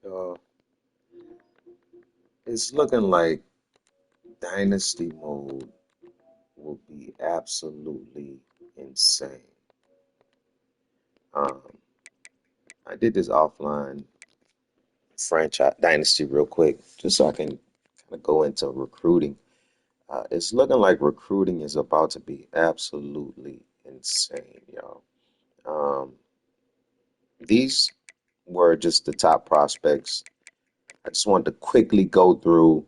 Uh, it's looking like Dynasty mode will be absolutely insane. Um, I did this offline franchise Dynasty real quick, just so I can kind of go into recruiting. It's looking like recruiting is about to be absolutely insane, y'all. Um, these were just the top prospects. I just wanted to quickly go through.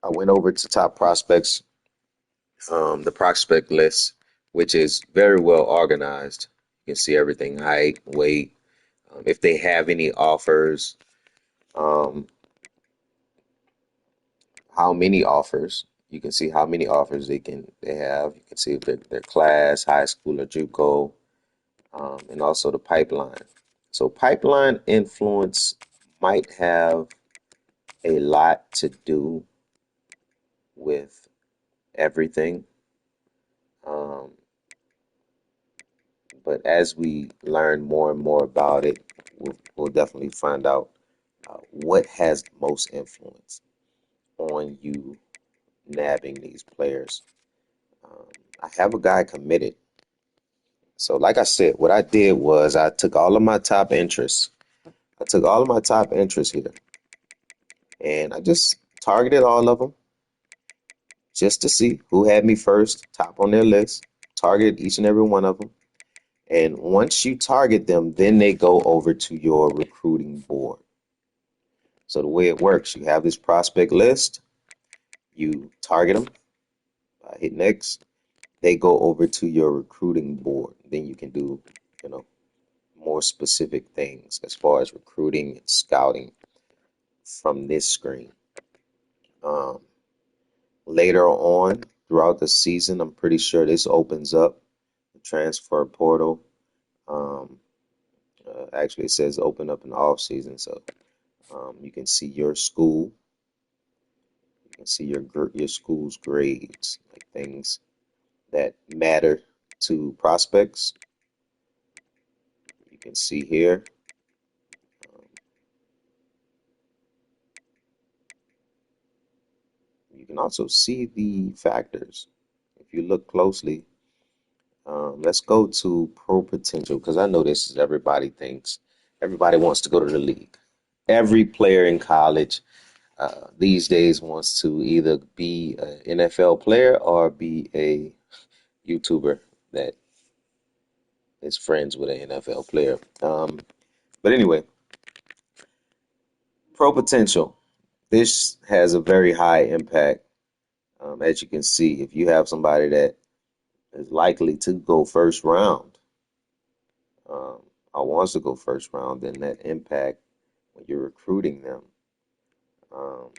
I went over to top prospects, the prospect list, which is very well organized. You can see everything: height, weight, if they have any offers, um, how many offers. You can see how many offers they have. You can see if their class, high school or JUCO, and also the pipeline. So pipeline influence might have a lot to do with everything. Um, but as we learn more and more about it, we'll definitely find out what has the most influence on you nabbing these players. Um, I have a guy committed. So, like I said, what I did was I took all of my top interests. I took all of my top interests here and I just targeted all of them just to see who had me first, top on their list. Targeted each and every one of them. And once you target them, then they go over to your recruiting board. So the way it works, you have this prospect list, you target them, hit next, they go over to your recruiting board. Then you can do, you know, more specific things as far as recruiting and scouting from this screen. Um, Later on throughout the season, I'm pretty sure this opens up the transfer portal. Um, Actually, it says open up in the off season, so you can see your school, you can see your school's grades, like things that matter to prospects. You can see here. Um, you can also see the factors. If you look closely, let's go to pro potential because I know this is everybody wants to go to the league. Every player in college these days wants to either be an NFL player or be a YouTuber that is friends with an NFL player. But anyway, pro potential. This has a very high impact. As you can see, if you have somebody that is likely to go first round, um, or wants to go first round, then that impact when you're recruiting them, um,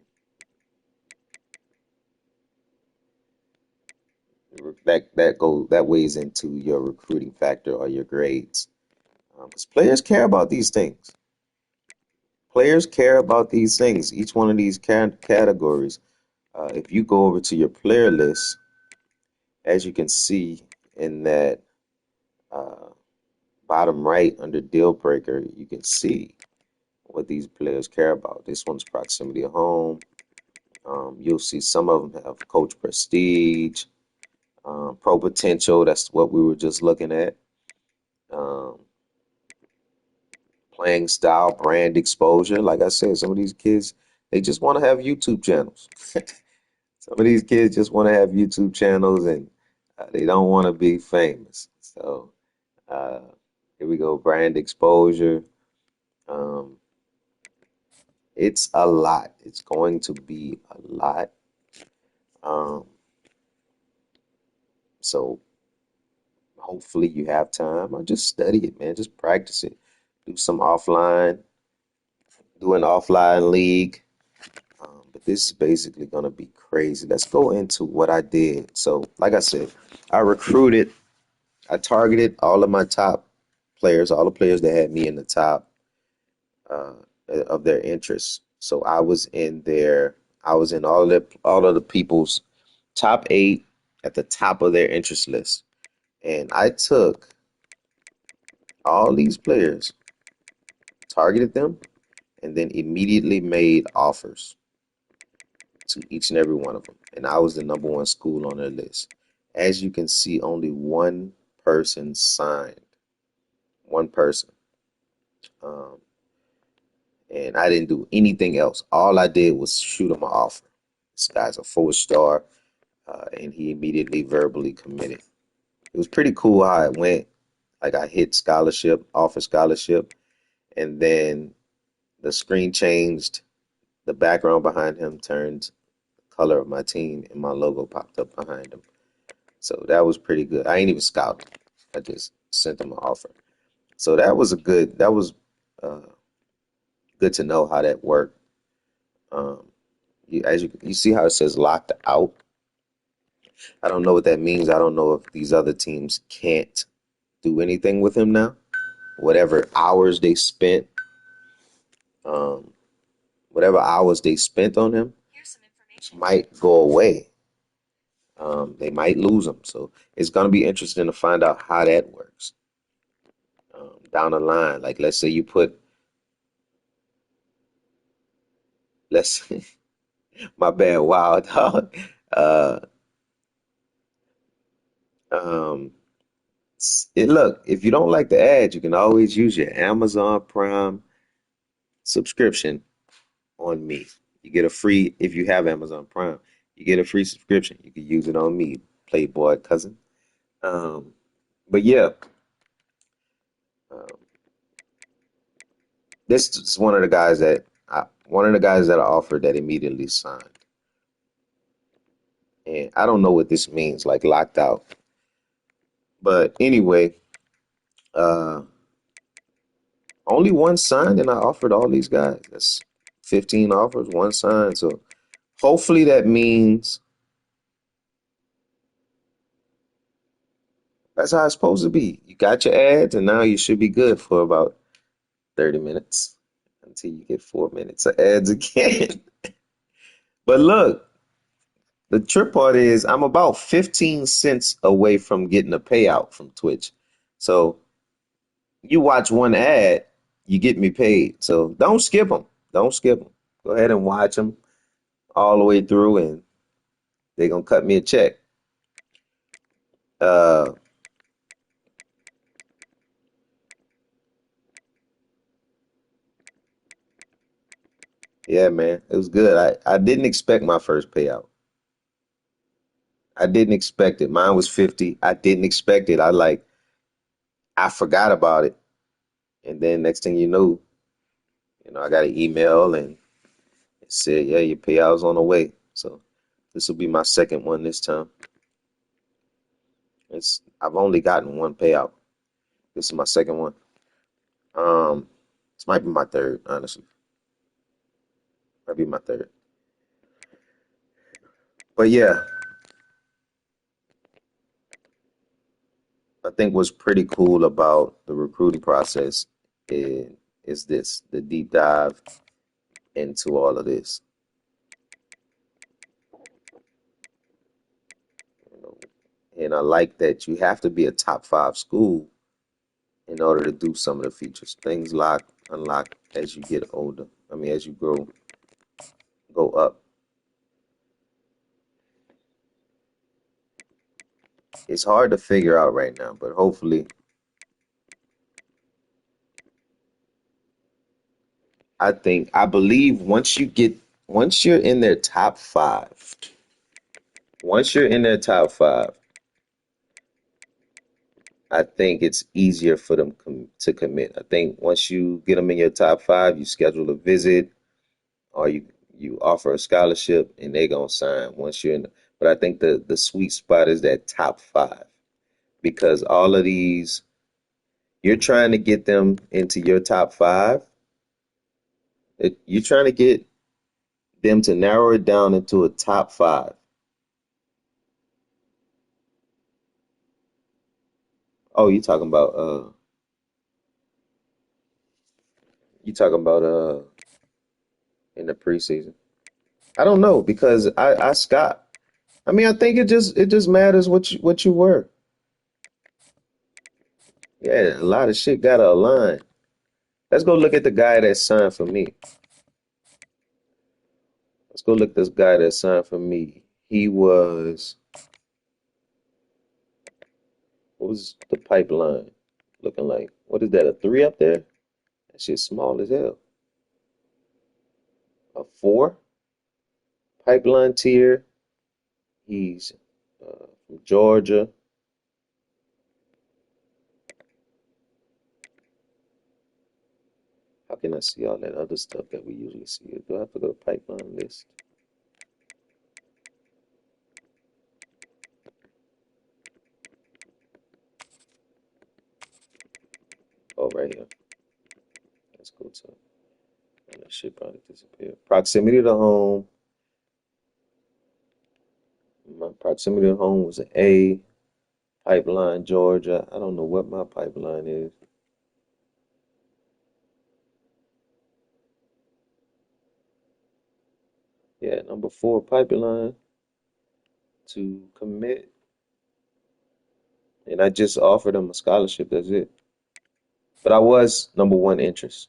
that weighs into your recruiting factor or your grades. Because players care about these things. Players care about these things. Each one of these categories. If you go over to your player list, as you can see in that uh, bottom right under deal breaker, you can see what these players care about. This one's proximity of home. You'll see some of them have coach prestige, pro potential. That's what we were just looking at. Um, Playing style, brand exposure. Like I said, some of these kids, they just want to have YouTube channels. Some of these kids just want to have YouTube channels and they don't want to be famous. So uh, here we go, brand exposure. Um, it's a lot. It's going to be a lot. Um, so hopefully you have time or just study it, man. Just practice it. Do some offline, do an offline league. But this is basically going to be crazy. Let's go into what I did. So, like I said, I recruited, I targeted all of my top players, all the players that had me in the top uh, of their interests. So I was in all of the people's top eight at the top of their interest list. And I took all these players, targeted them, and then immediately made offers to each and every one of them. And I was the number one school on their list. As you can see, only one person signed. One person. Um, and I didn't do anything else. All I did was shoot him an offer. This guy's a 4 star, and he immediately verbally committed. It was pretty cool how it went. Like I hit scholarship, offer scholarship, and then the screen changed. The background behind him turned the color of my team, and my logo popped up behind him. So that was pretty good. I ain't even scouted. I just sent him an offer. So that was uh, good to know how that worked. Um, you see how it says locked out. I don't know what that means. I don't know if these other teams can't do anything with him now. Whatever hours they spent, um, whatever hours they spent on him might go away. They might lose him. So it's going to be interesting to find out how that works down the line. Like, let's say you put, let's, my bad, wow, dog. Uh, um, look, if you don't like the ads, you can always use your Amazon Prime subscription on me. You get a free, if you have Amazon Prime, you get a free subscription. You can use it on me, Playboy cousin. Um, but yeah, um, this is one of the guys that I offered that immediately signed. And I don't know what this means, like locked out. But anyway, uh, only one signed, and I offered all these guys. That's 15 offers, one signed. So hopefully that means that's how it's supposed to be. You got your ads, and now you should be good for about 30 minutes until you get 4 minutes of ads again. But look, the trip part is I'm about 15 cents away from getting a payout from Twitch. So you watch one ad, you get me paid. So don't skip them. Don't skip them. Go ahead and watch them all the way through, and they're gonna cut me a check. Uh, yeah, man, it was good. I didn't expect my first payout. I didn't expect it. Mine was 50. I didn't expect it. I forgot about it, and then next thing you know, I got an email and it said, "Yeah, your payout's on the way." So this will be my second one this time. I've only gotten one payout. This is my second one. Um, this might be my third, honestly. Might be my third. But yeah, I think what's pretty cool about the recruiting process is, is this, the deep dive into all of this. You know, and I like that you have to be a top five school in order to do some of the features. Things unlock as you get older. I mean, as you go up. It's hard to figure out right now, but hopefully, I believe once you're in their top five, once you're in their top five, I think it's easier for them to commit. I think once you get them in your top five, you schedule a visit or you offer a scholarship and they're gonna sign once you're in. But I think the sweet spot is that top five because all of these you're trying to get them into your top five. You're trying to get them to narrow it down into a top five. Oh, you talking about in the preseason. I don't know because I Scott. I mean, I think it just matters what you were. Yeah, a lot of shit gotta align. Let's go look at the guy that signed for me. Let's go look at this guy that signed for me. He was, what was the pipeline looking like? What is that, a three up there? That shit's small as hell. A four pipeline tier. He's from Georgia. How can I see all that other stuff that we usually see? Do I have to go to pipeline list? Oh, right here. Let's go to, and that shit probably disappear. Proximity to home. My proximity to home was an A. Pipeline, Georgia. I don't know what my pipeline is. Yeah, number four pipeline to commit. And I just offered him a scholarship. That's it. But I was number one interest.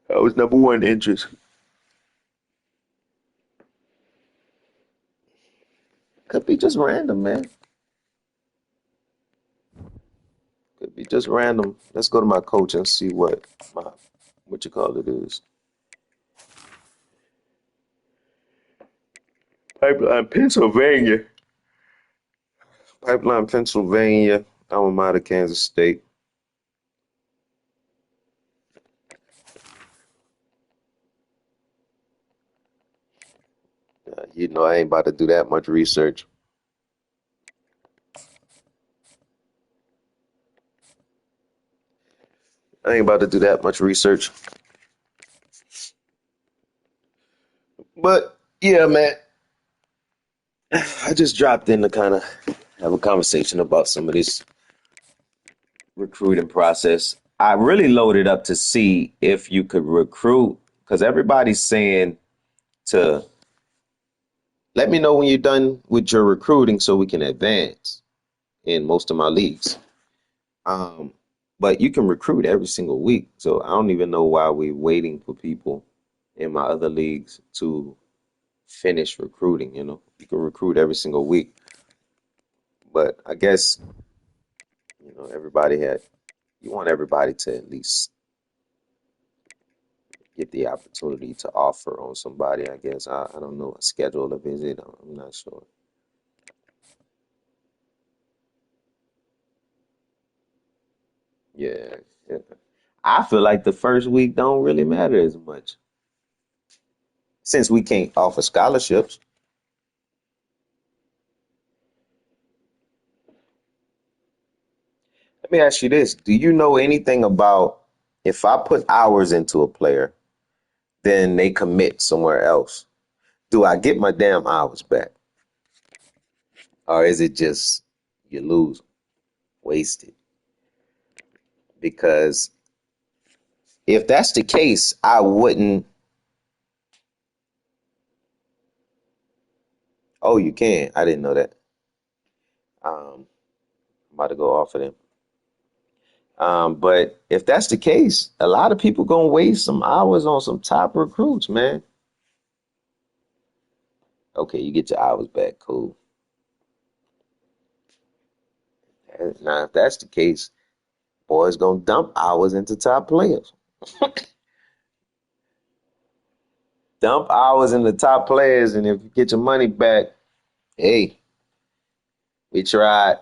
I was number one interest. Could be just random, man. Could be just random. Let's go to my coach and see my what you call it is. Pipeline, Pennsylvania. Pipeline, Pennsylvania. I'm out of Kansas State. You know, I ain't about to do that much research. I ain't about to do that much research. But yeah, man, I just dropped in to kind of have a conversation about some of this recruiting process. I really loaded up to see if you could recruit because everybody's saying to let me know when you're done with your recruiting so we can advance in most of my leagues. Um, but you can recruit every single week. So I don't even know why we're waiting for people in my other leagues to finish recruiting. You know, you can recruit every single week. But I guess, everybody you want everybody to at least get the opportunity to offer on somebody, I guess. I don't know, schedule a visit. I'm not sure. Yeah, yeah. I feel like the first week don't really matter as much since we can't offer scholarships. Let me ask you this. Do you know anything about if I put hours into a player, then they commit somewhere else? Do I get my damn hours back? Or is it just you lose, wasted? Because if that's the case, I wouldn't. Oh, you can. I didn't know that. I'm about to go off of them. But if that's the case, a lot of people gonna waste some hours on some top recruits, man. Okay, you get your hours back, cool. Now, if that's the case, boys gonna dump hours into top players. Dump hours into top players, and if you get your money back, hey, we tried.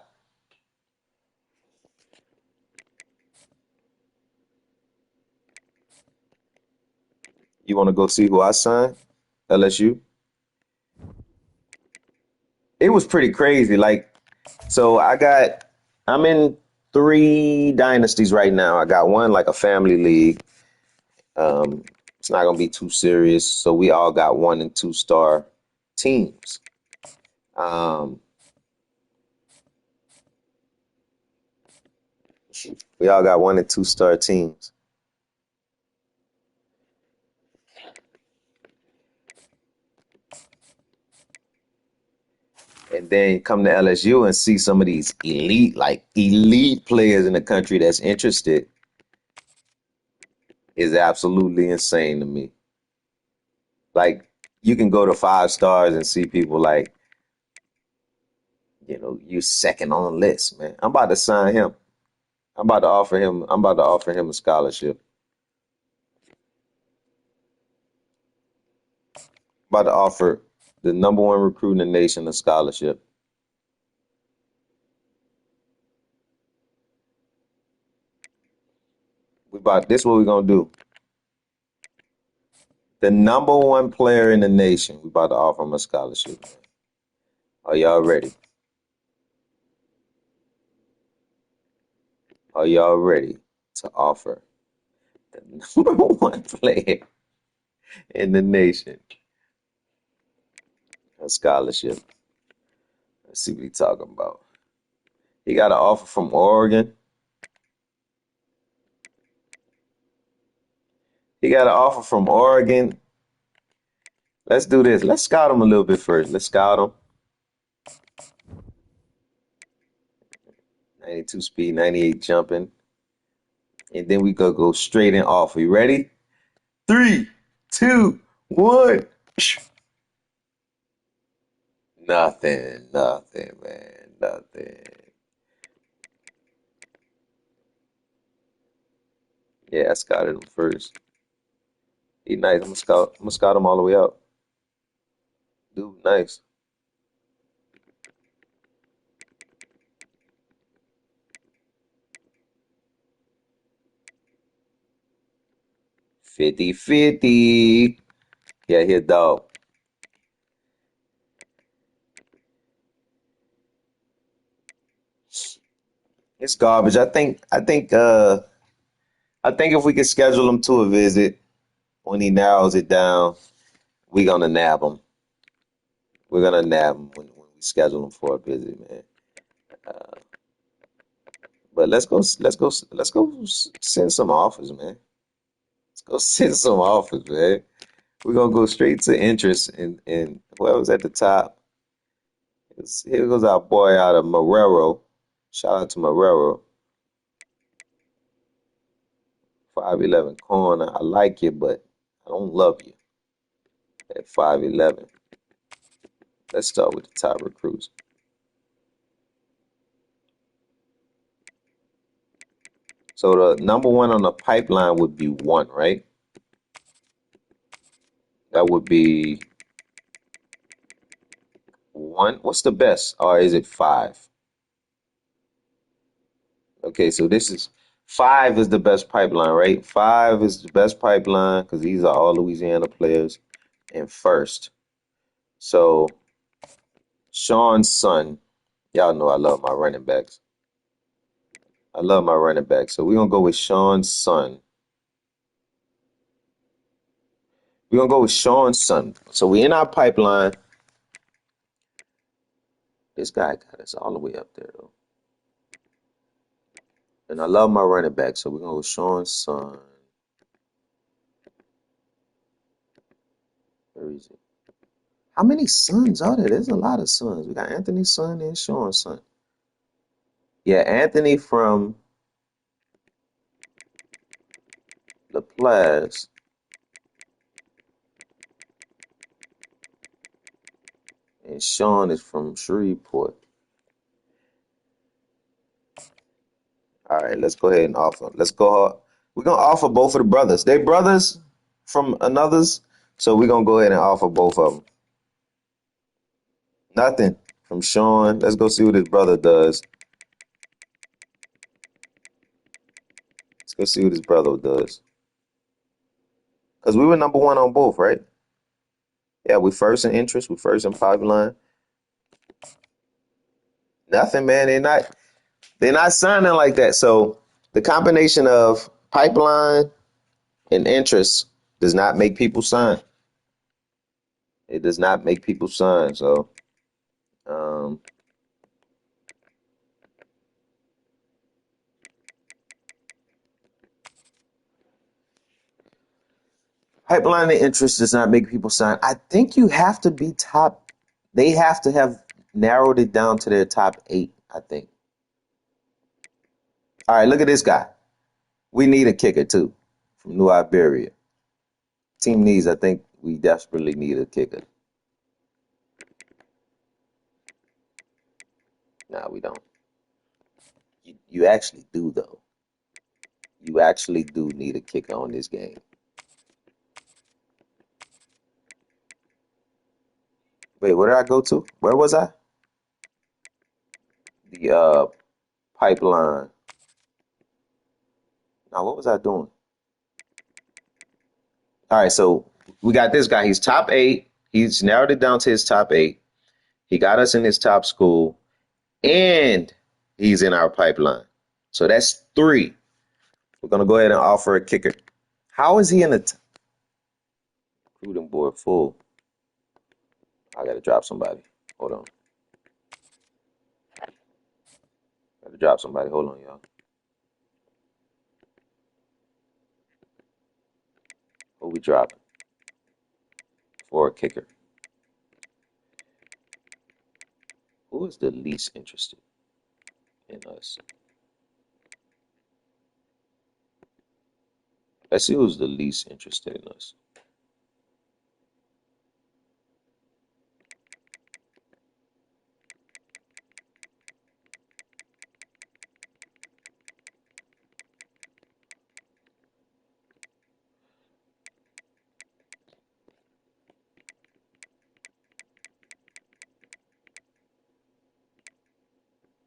You want to go see who I signed? LSU. It was pretty crazy. Like, so I'm in three dynasties right now. I got one like a family league. Um, it's not gonna be too serious. So we all got 1 and 2 star teams. Um, we all got 1 and 2 star teams. And then come to LSU and see some of these elite players in the country that's interested is absolutely insane to me. Like, you can go to 5 stars and see people like, you second on the list, man. I'm about to sign him. I'm about to offer him a scholarship. About to offer the number one recruit in the nation a scholarship. This what we're gonna do. The number one player in the nation, we about to offer him a scholarship. Are y'all ready? Are y'all ready to offer the number one player in the nation a scholarship? Let's see what he's talking about. He got an offer from Oregon. He got an offer from Oregon. Let's do this. Let's scout him a little bit first. Let's scout him. 92 speed, 98 jumping. And then we go straight in offer. You ready? 3, 2, 1. Nothing, man. Nothing. Yeah, I scouted him first. He nice. I'm gonna scout him all the way out. Dude, nice. Fifty-fifty. Yeah, he a dog. It's garbage. I think if we could schedule him to a visit when he narrows it down, we're gonna nab him. We're gonna nab him when we schedule him for a visit, man. But let's go send some offers, man. Let's go send some offers, man. We're gonna go straight to interest and whoever's at the top. Here goes our boy out of Marrero. Shout out to Marrero. 5'11" corner. I like you, but I don't love you at 5'11". Let's start with the top recruits. So the number one on the pipeline would be 1, right? That would be 1. What's the best? Or is it 5? Okay, so this is 5 is the best pipeline, right? 5 is the best pipeline because these are all Louisiana players. And first, so Sean's son, y'all know I love my running backs. I love my running back. So we're gonna go with Sean's son. We're gonna go with Sean's son. So we in our pipeline. This guy got us all the way up there though. And I love my running back. So we're gonna go with Sean's son. Where is it? How many sons are there? There's a lot of sons. We got Anthony's son and Sean's son. Yeah, Anthony from LaPlace. And Sean is from Shreveport. All right, let's go ahead and offer. Let's go. We're gonna offer both of the brothers. They brothers from another's, so we're gonna go ahead and offer both of them. Nothing from Sean. Let's go see what his brother does. Let's go see what his brother does. Cause we were number one on both, right? Yeah, we first in interest. We first in pipeline. Nothing, man. They're not signing like that. So the combination of pipeline and interest does not make people sign. It does not make people sign. So um, pipeline and interest does not make people sign. I think you have to be top. They have to have narrowed it down to their top 8, I think. All right, look at this guy. We need a kicker too from New Iberia. Team needs, I think we desperately need a kicker. Nah, we don't. You actually do, though. You actually do need a kicker on this game. Wait, where did I go to? Where was I? The pipeline. Now, what was I doing? All right, so we got this guy. He's top 8. He's narrowed it down to his top 8. He got us in his top school, and he's in our pipeline. So that's 3. We're gonna go ahead and offer a kicker. How is he in the recruiting board full? I gotta drop somebody. Hold on. Gotta drop somebody. Hold on, y'all. Who we dropping for a kicker? Who is the least interested in us? Let's see who's the least interested in us.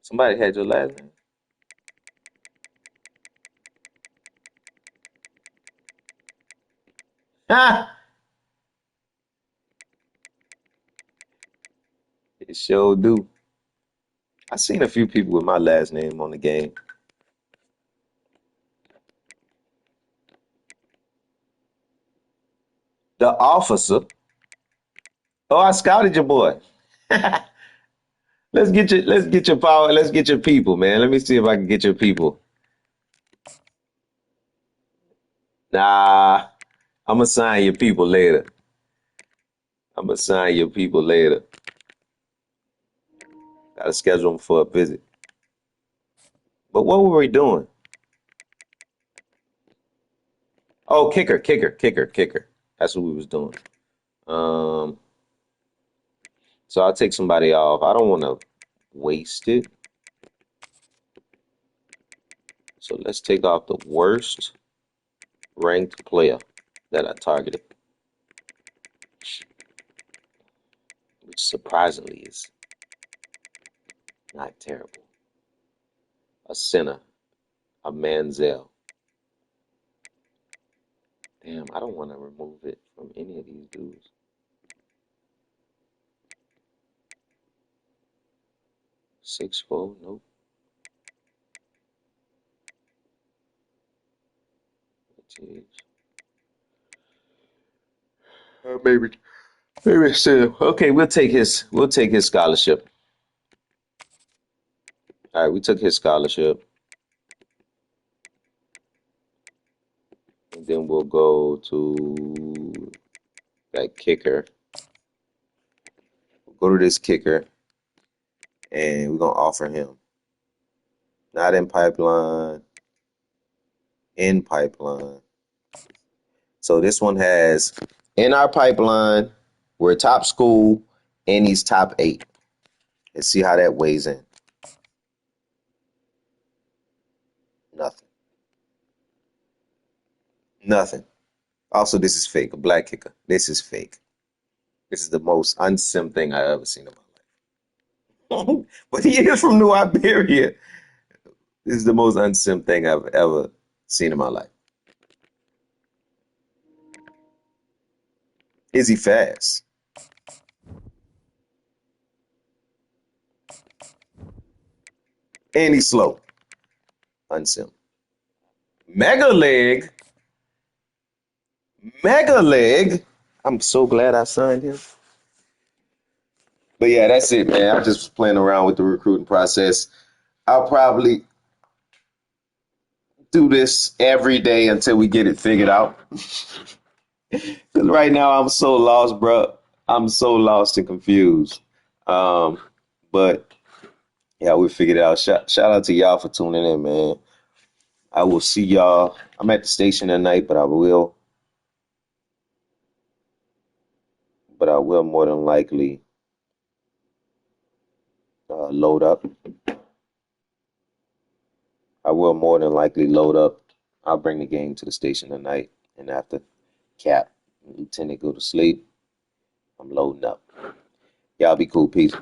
Somebody had your last name? Ah! It sure do. I seen a few people with my last name on the game. The officer. Oh, I scouted your boy. Let's get your power. Let's get your people, man. Let me see if I can get your people. Nah, I'm gonna sign your people later. I'm gonna sign your people later. Gotta schedule them for a visit. But what were we doing? Oh, kicker. That's what we was doing. Um, so I'll take somebody off. I don't want to waste it. So let's take off the worst ranked player that I targeted, which surprisingly is not terrible. A center, a Manziel. Damn, I don't want to remove it from any of these dudes. 6'4", nope. Maybe, maybe so. Okay, we'll take his scholarship. All right, we took his scholarship, and then we'll go to that kicker. We'll go to this kicker, and we're gonna offer him not in pipeline, in pipeline. So this one has in our pipeline, we're a top school, and he's top 8. Let's see how that weighs in. Nothing. Nothing. Also, this is fake. A black kicker. This is fake. This is the most unsim thing I've ever seen in my life. But he is from New Iberia. This is the most unsim thing I've ever seen in my life. Is he fast? And he's slow. Unsim. Mega leg. Mega leg. I'm so glad I signed him. But yeah, that's it, man. I'm just playing around with the recruiting process. I'll probably do this every day until we get it figured out. Because right now I'm so lost, bro. I'm so lost and confused. Um, But yeah, we figured it out. Shout out to y'all for tuning in, man. I will see y'all. I'm at the station tonight, but I will more than likely load up. I will more than likely load up. I'll bring the game to the station tonight, and after Cap and Lieutenant go to sleep, I'm loading up. Y'all be cool. Peace.